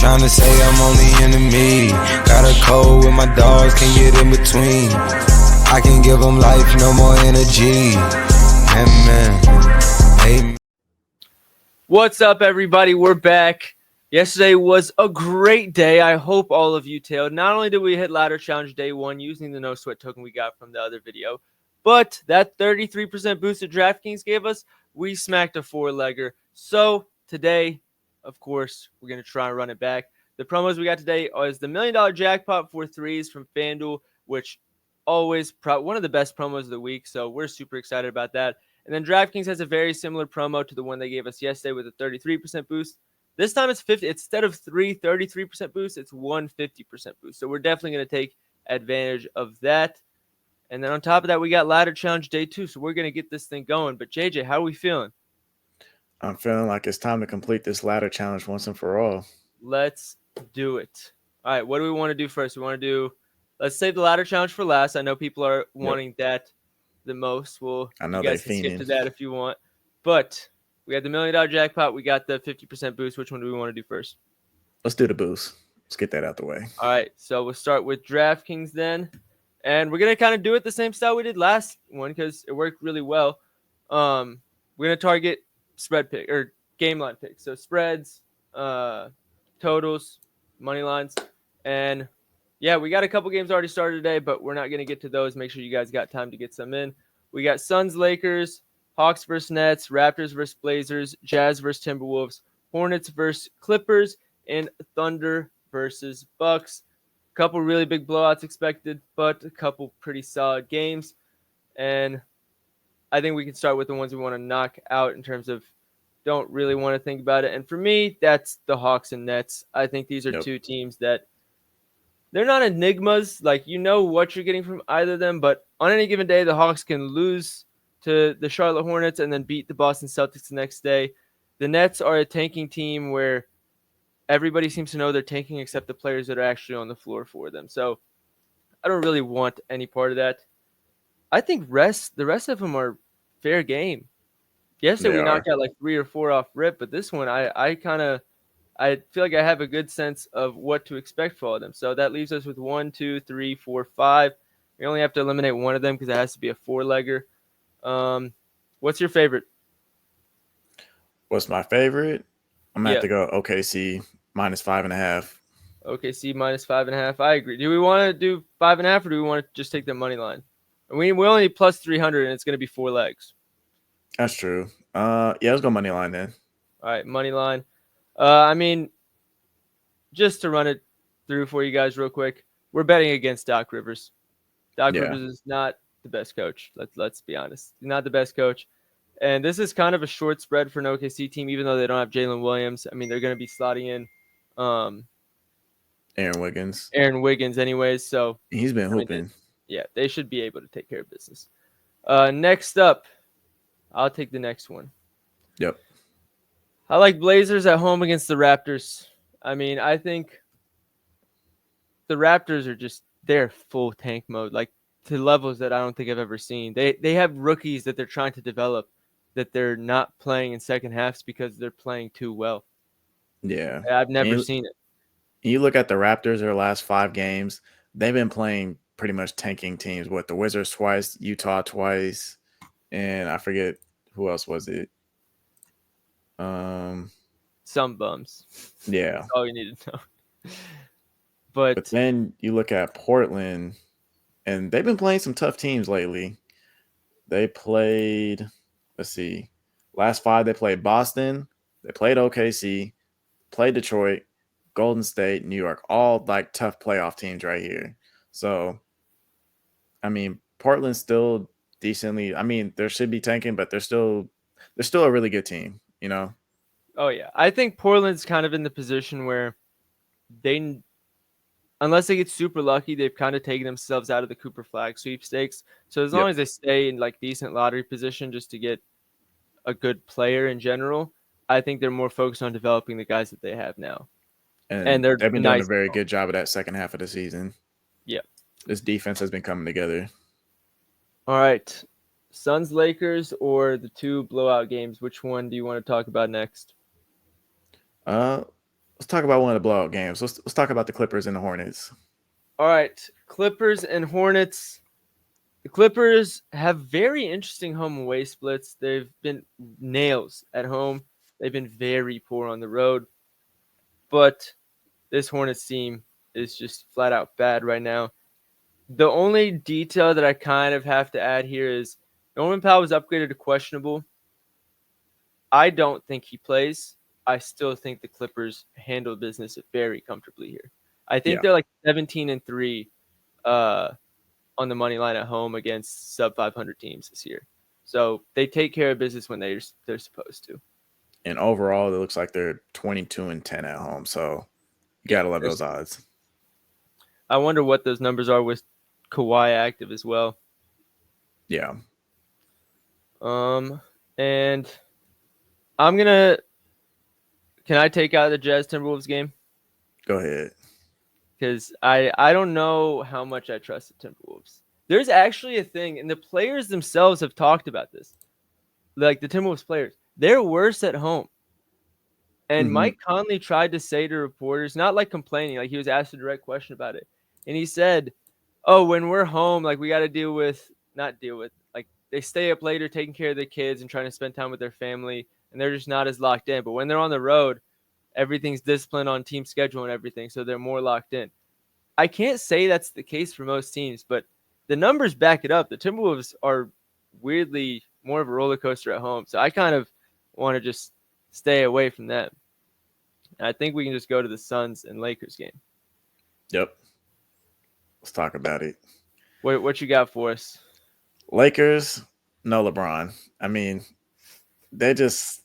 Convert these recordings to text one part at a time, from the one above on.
tryna say I'm only enemy. Got a code with my dogs, can't get in between. I can give them life, no more energy. Amen. Amen. What's up, everybody? We're back. Yesterday was a great day. I hope all of you tailed. Not only did we hit ladder challenge day 1 using the no sweat token we got from the other video, but that 33% boost that DraftKings gave us, we smacked a 4-legger. So today, of course, we're going to try and run it back. The promos we got today is the $1 million jackpot for threes from FanDuel, which always one of the best promos of the week. So we're super excited about that. And then DraftKings has a very similar promo to the one they gave us yesterday with a 33% boost. This time it's 50. Instead of 33% boost, it's 150% boost. So we're definitely going to take advantage of that. And then on top of that, we got ladder challenge day 2. So we're going to get this thing going. But JJ, how are we feeling? I'm feeling like it's time to complete this ladder challenge once and for all. Let's do it. All right, what do we want to do first? Let's save the ladder challenge for last. I know people are wanting that the most. I know you guys can skip to that if you want. But we got the $1 million jackpot. We got the 50% boost. Which one do we want to do first? Let's do the boost. Let's get that out the way. All right, so we'll start with DraftKings then. And we're going to kind of do it the same style we did last one because it worked really well. We're going to target spread pick or game line picks. So spreads, totals, money lines. And yeah, we got a couple games already started today, but we're not going to get to those. Make sure you guys got time to get some in. We got Suns, Lakers, Hawks versus Nets, Raptors versus Blazers, Jazz versus Timberwolves, Hornets versus Clippers, and Thunder versus Bucks. A couple really big blowouts expected, but a couple pretty solid games. And I think we can start with the ones we want to knock out in terms of don't really want to think about it. And for me, that's the Hawks and Nets. I think these are two teams that they're not enigmas. Like, you know what you're getting from either of them, but on any given day, the Hawks can lose to the Charlotte Hornets and then beat the Boston Celtics the next day. The Nets are a tanking team where everybody seems to know they're tanking except the players that are actually on the floor for them. So I don't really want any part of that. I think the rest of them are fair game. Yesterday we knocked out like 3 or 4 off rip, but this one I feel like I have a good sense of what to expect for all of them. So that leaves us with 1, 2, 3, 4, 5. We only have to eliminate one of them because it has to be a 4-legger. What's your favorite? What's my favorite? I'm going to have to go OKC minus 5.5. OKC minus 5.5. I agree. Do we want to do 5.5 or do we want to just take the money line? We only need plus 300 and it's going to be 4 legs. That's true. Let's go money line then. All right, money line. I mean, just to run it through for you guys real quick, we're betting against Doc Rivers. Doc Rivers is not the best coach. Let's be honest. He's not the best coach. And this is kind of a short spread for an OKC team, even though they don't have Jalen Williams. I mean, they're going to be slotting in Aaron Wiggins anyways. So he's been hooping. They should be able to take care of business. Next up, I'll take the next one. Yep. I like Blazers at home against the Raptors. I mean, I think the Raptors are they're full tank mode, like to levels that I don't think I've ever seen. They have rookies that they're trying to develop that they're not playing in second halves because they're playing too well. Yeah. I've never seen it. You look at the Raptors, their last 5 games, they've been playing pretty much tanking teams with the Wizards twice, Utah twice, and I forget who else was it. Some bums. Yeah. That's all you need to know. But then you look at Portland, and they've been playing some tough teams lately. They played, last 5 they played Boston, they played OKC, played Detroit, Golden State, New York, all like tough playoff teams right here. So, I mean, Portland's still decently. I mean, there should be tanking, but they're still a really good team, you know? Oh, yeah. I think Portland's kind of in the position where unless they get super lucky, they've kind of taken themselves out of the Cooper Flag sweepstakes. So as long as they stay in like decent lottery position just to get a good player in general, I think they're more focused on developing the guys that they have now. And they've been doing a very good job of that second half of the season. Yeah. This defense has been coming together. All right. Suns, Lakers, or the 2 blowout games? Which one do you want to talk about next? let's talk about one of the blowout games. Let's talk about the Clippers and the Hornets. All right, Clippers and Hornets. The Clippers have very interesting home away splits. They've been nails at home. They've been very poor on the road. But this Hornets team is just flat out bad right now. The only detail that I kind of have to add here is Norman Powell was upgraded to questionable. I don't think he plays. I still think the Clippers handle business very comfortably here. I think they're like 17-3 on the money line at home against sub 500 teams this year. So they take care of business when they're supposed to. And overall, it looks like they're 22-10 at home. So you gotta love those odds. I wonder what those numbers are with Kawhi active as well. Yeah. And I'm gonna. Can I take out the Jazz Timberwolves game? Go ahead. Because I don't know how much I trust the Timberwolves. There's actually a thing, and the players themselves have talked about this. Like the Timberwolves players, they're worse at home. And Mike Conley tried to say to reporters, not like complaining, like he was asked a direct question about it. And he said, oh, when we're home, like we got to like they stay up later taking care of the kids and trying to spend time with their family. And they're just not as locked in. But when they're on the road, everything's disciplined on team schedule and everything. So they're more locked in. I can't say that's the case for most teams, but the numbers back it up. The Timberwolves are weirdly more of a roller coaster at home. So I kind of want to just stay away from them. And I think we can just go to the Suns and Lakers game. Yep. Let's talk about it. What you got for us? Lakers, no LeBron. I mean, they just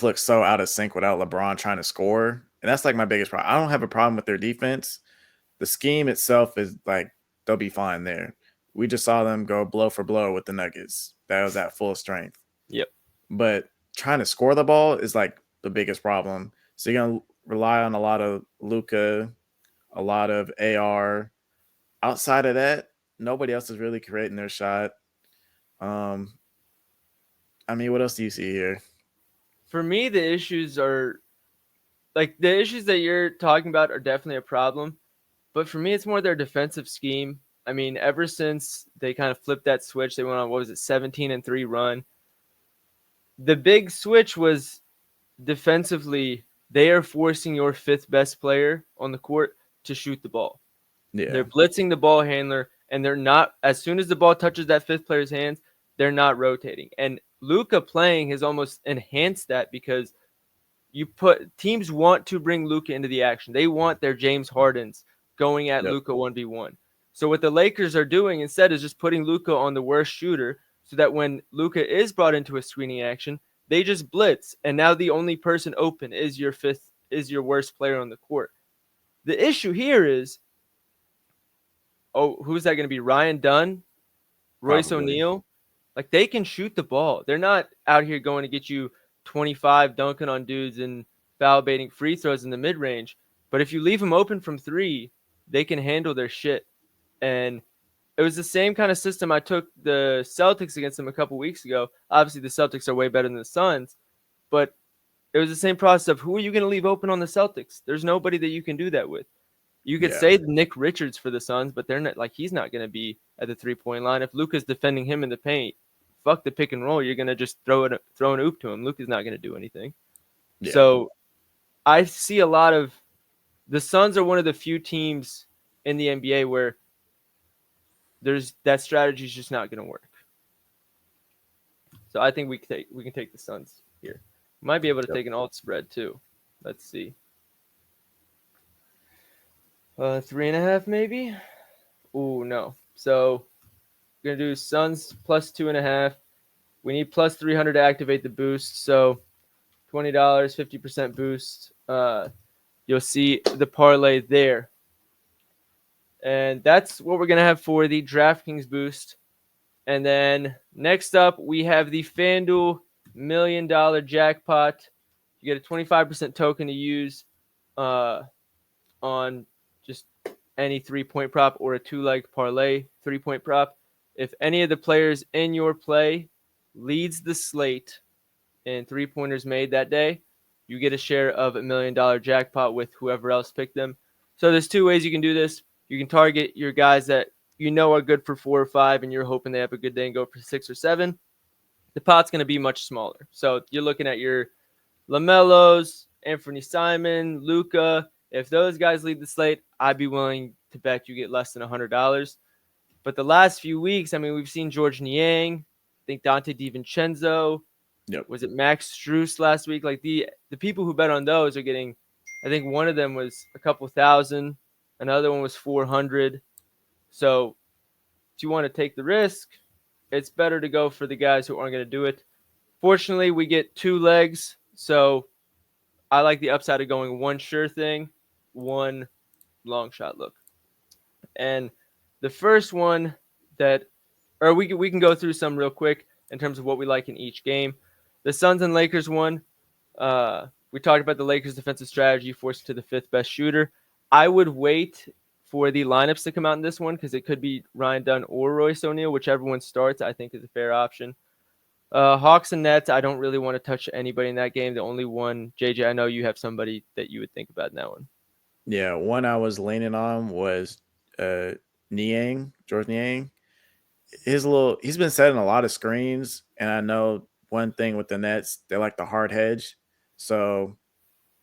look so out of sync without LeBron trying to score. And that's like my biggest problem. I don't have a problem with their defense. The scheme itself is like they'll be fine there. We just saw them go blow for blow with the Nuggets. That was at full strength. Yep. But trying to score the ball is like the biggest problem. So you're going to rely on a lot of Luka, a lot of AR. Outside of that, nobody else is really creating their shot. I mean, what else do you see here? For me, the issues are like the issues that you're talking about are definitely a problem. But for me, it's more their defensive scheme. I mean, ever since they kind of flipped that switch, they went on, 17-3 run. The big switch was defensively, they are forcing your fifth best player on the court to shoot the ball. Yeah. They're blitzing the ball handler, and they're not, as soon as the ball touches that fifth player's hands, they're not rotating. And Luka playing has almost enhanced that because teams want to bring Luka into the action. They want their James Hardens going at Luka 1v1. So what the Lakers are doing instead is just putting Luka on the worst shooter so that when Luka is brought into a screening action, they just blitz. And now the only person open is your worst player on the court. The issue here is, who's that going to be? Ryan Dunn? Royce O'Neal? Like they can shoot the ball. They're not out here going to get you 25 dunking on dudes and foul baiting free throws in the mid-range. But if you leave them open from three, they can handle their shit. And it was the same kind of system I took the Celtics against them a couple weeks ago. Obviously, the Celtics are way better than the Suns, but it was the same process of who are you going to leave open on the Celtics? There's nobody that you can do that with. You could say Nick Richards for the Suns, but they're not, like, he's not going to be at the three-point line. If Luka's defending him in the paint, fuck the pick and roll. You're going to just throw an oop to him. Luka's not going to do anything. Yeah. So I see a lot of the Suns are one of the few teams in the NBA where that strategy is just not going to work. So I think we can take the Suns here. We might be able to take an alt spread too. Let's see. 3.5 maybe. Ooh, no. So we're gonna do Suns plus 2.5. We need plus 300 to activate the boost. So $20, 50% boost. You'll see the parlay there. And that's what we're going to have for the DraftKings boost. And then next up, we have the FanDuel $1 million jackpot. You get a 25% token to use on just any 3-point prop or a 2-leg parlay 3-point prop. If any of the players in your play leads the slate in 3-pointers made that day, you get a share of $1 million jackpot with whoever else picked them. So there's two ways you can do this. You can target your guys that you know are good for 4 or 5, and you're hoping they have a good day and go for 6 or 7. The pot's going to be much smaller. So you're looking at your LaMelos, Anthony Simon, Luca. If those guys lead the slate, I'd be willing to bet you get less than $100. But the last few weeks, I mean, we've seen George Niang, I think Dante DiVincenzo. Yep. Was it Max Struess last week? Like the people who bet on those are getting, I think one of them was a couple thousand, another one was 400. So if you want to take the risk, it's better to go for the guys who aren't going to do it. Fortunately, we get 2 legs, so I like the upside of going one sure thing, one long shot look. And the first one we can go through some real quick in terms of what we like in each game. The Suns and Lakers one, we talked about the Lakers' defensive strategy forced to the 5th best shooter. I would wait for the lineups to come out in this one because it could be Ryan Dunn or Royce O'Neal. Whichever one starts, I think is a fair option. Hawks and Nets, I don't really want to touch anybody in that game. The only one, JJ, I know you have somebody that you would think about in that one. Yeah, one I was leaning on was Niang, George Niang. He's been setting a lot of screens, and I know one thing with the Nets, they like the hard hedge. So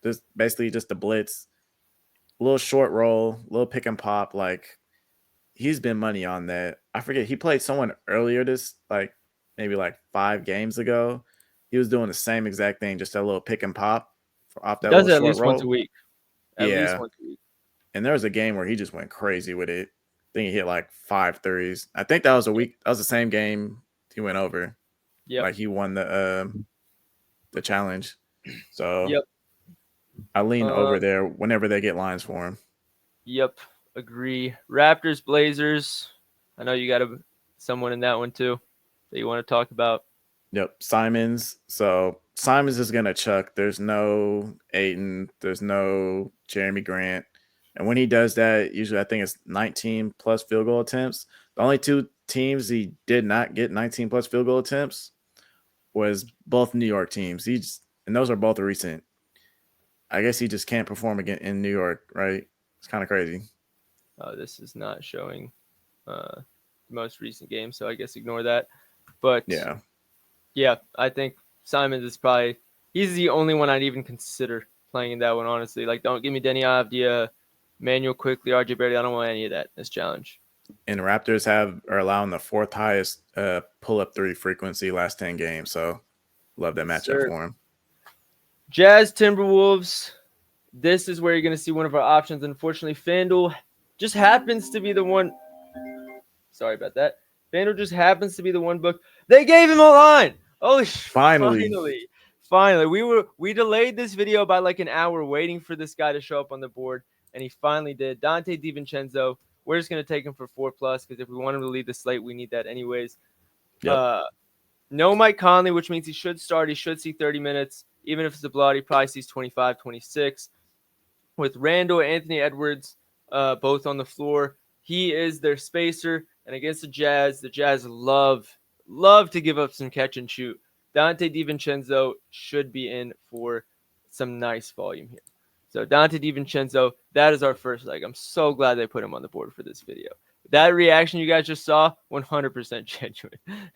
this basically just a blitz, a little short roll, little pick and pop. Like he's been money on that. I forget he played someone earlier maybe 5 games ago. He was doing the same exact thing, just a little pick and pop off that Does little it at short least roll. once a week. At least once a week. And there was a game where he just went crazy with it. I think he hit 5 threes. I think that was a week. That was the same game he went over. Yeah. Like he won the challenge. So yep. I lean over there whenever they get lines for him. Yep. Agree. Raptors, Blazers. I know you got someone in that one too that you want to talk about. Yep. Simons. So Simons is going to chuck. There's no Ayton. There's no Jeremy Grant. And when he does that, usually I think it's 19 plus field goal attempts. The only 2 teams he did not get 19 plus field goal attempts was both New York teams. And those are both recent. I guess he just can't perform again in New York, right? It's kind of crazy. This is not showing the most recent game, so I guess ignore that. But yeah, I think Simons is he's the only one I'd even consider playing in that one, honestly. Like, don't give me Denny Avdia, Manuel Quickly, RJ Barrett. I don't want any of that in this challenge. And the Raptors are allowing the 4th highest pull-up 3 frequency last 10 games. So love that matchup for him. Jazz Timberwolves. This is where you're going to see one of our options. Unfortunately, FanDuel just happens to be the one. Sorry about that. FanDuel just happens to be the one book. They gave him a line. Oh, finally. We delayed this video by an hour waiting for this guy to show up on the board, and he finally did. Dante DiVincenzo. We're just going to take him for 4+ because if we want him to lead the slate, we need that anyways. Yep. No Mike Conley, which means he should start. He should see 30 minutes. Even if it's a blowout, he probably sees 25, 26. With Randall and Anthony Edwards both on the floor, he is their spacer. And against the Jazz love to give up some catch and shoot. Dante DiVincenzo should be in for some nice volume here. So Dante DiVincenzo, that is our first leg. I'm so glad they put him on the board for this video. That reaction you guys just saw, 100% genuine.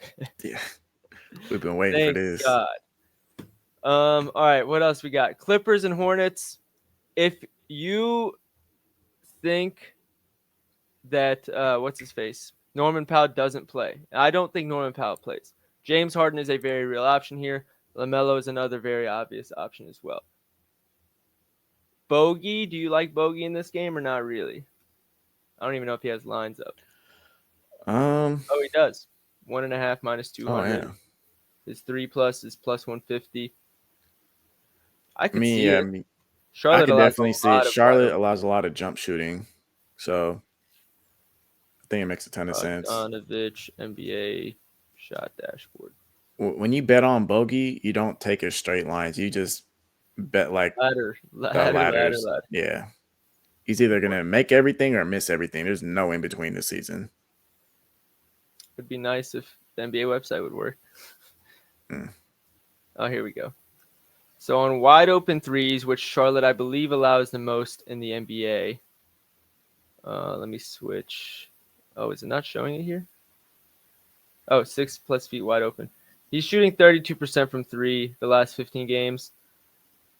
Yeah, we've been waiting for this. God. All right, what else we got? Clippers and Hornets. If you think that what's his face, Norman Powell doesn't play, I don't think Norman Powell plays. James Harden is a very real option here. LaMelo is another very obvious option as well. Bogey, do you like Bogey in this game or not really? I don't even know if he has lines up. Oh, he does. 1.5 minus 200. Oh, yeah. His 3+ is plus 150. I can see it. Charlotte I can definitely see it. Charlotte allows a lot of jump shooting, so I think it makes a ton of sense. Bogdanovic, NBA shot dashboard. When you bet on Bogey, you don't take his straight lines. You just bet ladder. Ladders. Yeah. He's either going to make everything or miss everything. There's no in between this season. Would be nice if the NBA website would work. Oh, here we go. So on wide open threes, which Charlotte, I believe, allows the most in the NBA. Let me switch. Oh, is it not showing it here? Oh, 6+ feet wide open. He's shooting 32% from three the last 15 games.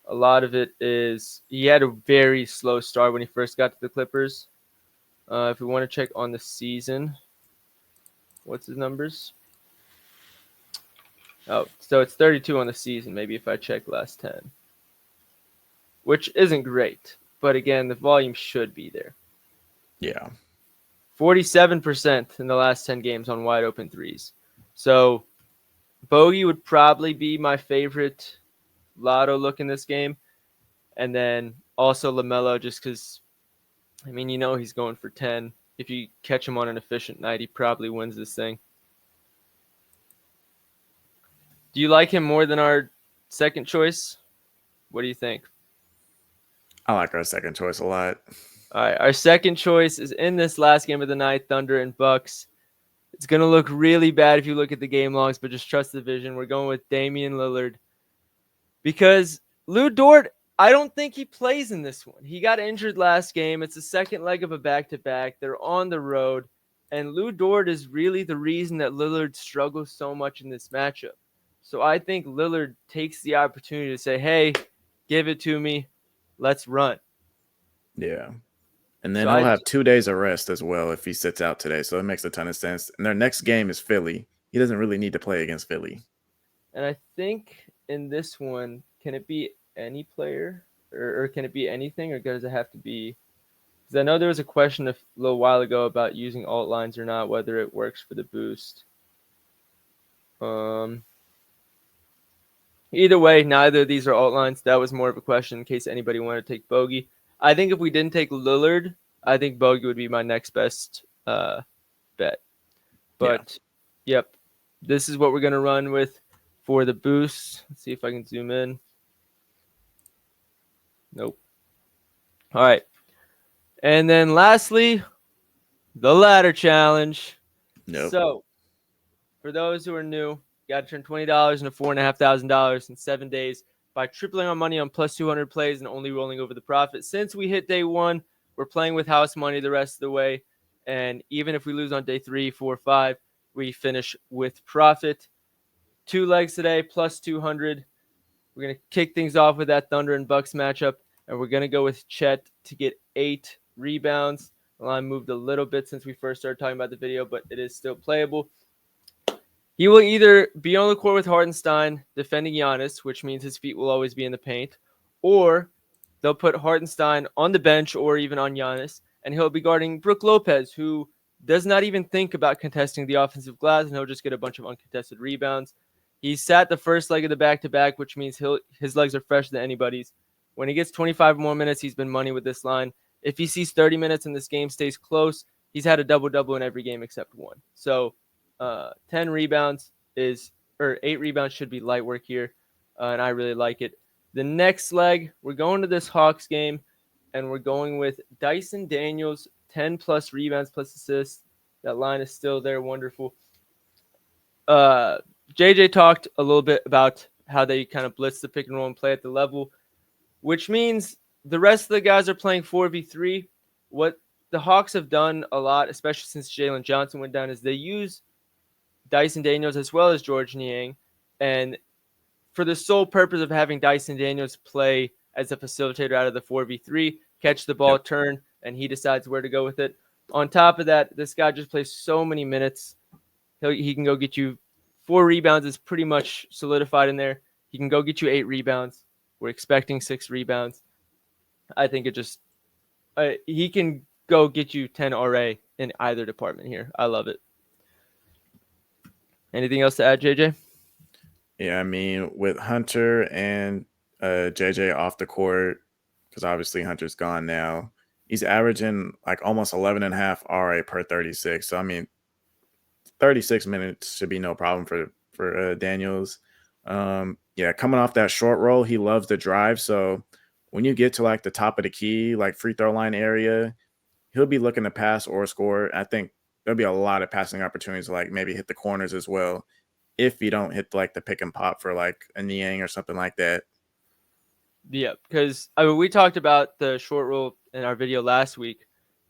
A lot of it is he had a very slow start when he first got to the Clippers. If we want to check on the season, what's his numbers? Oh, so it's 32 on the season. Maybe if I check last 10, which isn't great. But again, the volume should be there. Yeah. 47% in the last 10 games on wide open threes. So Bogey would probably be my favorite lotto look in this game. And then also LaMelo, just because, I mean, he's going for 10. If you catch him on an efficient night, he probably wins this thing. Do you like him more than our second choice? What do you think? I like our second choice a lot. All right, our second choice is in this last game of the night, Thunder and Bucks. It's going to look really bad if you look at the game logs, but just trust the vision. We're going with Damian Lillard. Because Lou Dort, I don't think he plays in this one. He got injured last game. It's the second leg of a back-to-back. They're on the road. And Lou Dort is really the reason that Lillard struggles so much in this matchup. So I think Lillard takes the opportunity to say, hey, give it to me. Let's run. Yeah. And then So he'll have 2 days of rest as well if he sits out today. So it makes a ton of sense. And their next game is Philly. He doesn't really need to play against Philly. And I think in this one, can it be any player or can it be anything, or does it have to be? Because I know there was a question a little while ago about using alt lines or not, whether it works for the boost. Either way, neither of these are alt lines. That was more of a question in case anybody wanted to take Bogey. I think if we didn't take Lillard, I think Bogey would be my next best bet. But, Yep, this is what we're going to run with for the boost. Let's see if I can zoom in. Nope. All right. And then lastly, the ladder challenge. Nope. So, for those who are new, you got to turn $20 into $4,500 in 7 days by tripling our money on plus 200 plays and only rolling over the profit. Since we hit day one, we're playing with house money the rest of the way. And even if we lose on day 3, 4, 5, we finish with profit. 2 legs today, plus 200. We're going to kick things off with that Thunder and Bucks matchup. And we're going to go with Chet to get 8 rebounds. The line moved a little bit since we first started talking about the video, but it is still playable. He will either be on the court with Hartenstein defending Giannis, which means his feet will always be in the paint, or they'll put Hartenstein on the bench or even on Giannis, and he'll be guarding Brook Lopez, who does not even think about contesting the offensive glass, and he'll just get a bunch of uncontested rebounds. He sat the first leg of the back-to-back, which means his legs are fresher than anybody's. When he gets 25 more minutes, he's been money with this line. If he sees 30 minutes and this game stays close, he's had a double-double in every game except one. So 10 rebounds 8 rebounds should be light work here, and I really like it. The next leg, we're going to this Hawks game, and we're going with Dyson Daniels, 10-plus rebounds plus assists. That line is still there, wonderful. JJ talked a little bit about how they kind of blitz the pick and roll and play at the level, which means the rest of the guys are playing 4v3. What the Hawks have done a lot, especially since Jalen Johnson went down, is they use Dyson Daniels as well as George Niang, and for the sole purpose of having Dyson Daniels play as a facilitator out of the 4v3, catch the ball, turn, and he decides where to go with it. On top of that, this guy just plays so many minutes. He can go get you 4 rebounds is pretty much solidified in there. He can go get you 8 rebounds. We're expecting 6 rebounds. I think he can go get you 10 RA in either department here. I love it. Anything else to add, JJ? Yeah, I mean, with Hunter and JJ off the court, because obviously Hunter's gone now, he's averaging like almost 11.5 RA per 36. So, I mean, 36 minutes should be no problem for Daniels. Coming off that short roll, he loves the drive. So when you get to like the top of the key, like free throw line area, he'll be looking to pass or score. I think there'll be a lot of passing opportunities to like maybe hit the corners as well if you don't hit like the pick and pop for like a Niang or something like that. Yeah, because I mean, we talked about the short roll in our video last week,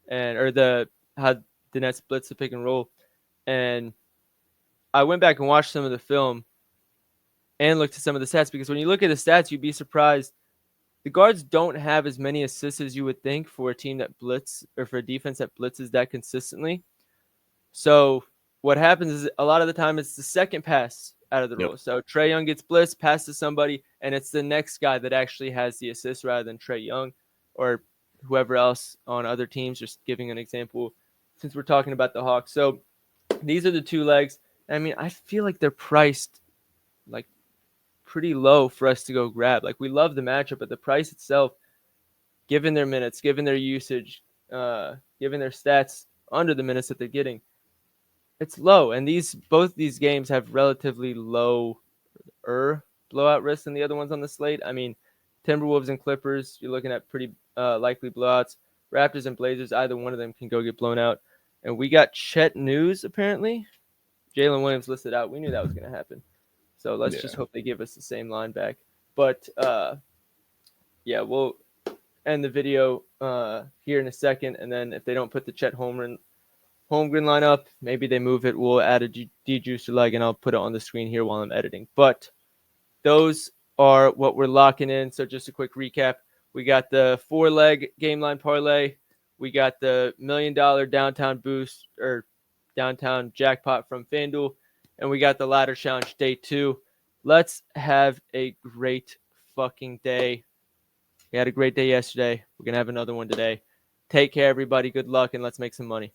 and or the how the Nets blitz the pick and roll, and I went back and watched some of the film and looked at some of the stats because when you look at the stats, you'd be surprised. The guards don't have as many assists as you would think for a team that blitz or for a defense that blitzes that consistently. So what happens is a lot of the time it's the second pass out of the Yep. roll. So Trae Young gets blitzed, pass to somebody, and it's the next guy that actually has the assist rather than Trae Young or whoever else on other teams. Just giving an example since we're talking about the Hawks. So these are the two legs. I mean, I feel like they're priced like pretty low for us to go grab. Like we love the matchup, but the price itself, given their minutes, given their usage, given their stats under the minutes that they're getting, it's low. And both these games have relatively low blowout risk than the other ones on the slate. I mean, Timberwolves and Clippers, you're looking at pretty likely blowouts. Raptors and Blazers, either one of them can go get blown out. And we got Chet News apparently. Jalen Williams listed out. We knew that was going to happen. So let's just hope they give us the same line back. But yeah, we'll end the video here in a second. And then if they don't put the Chet Holmgren lineup, maybe they move it. We'll add a de-juicer leg, and I'll put it on the screen here while I'm editing. But those are what we're locking in. So just a quick recap. We got the 4-leg game line parlay. We got the $1 million downtown boost or downtown jackpot from FanDuel. And we got the ladder challenge day 2. Let's have a great fucking day. We had a great day yesterday. We're going to have another one today. Take care, everybody. Good luck, and let's make some money.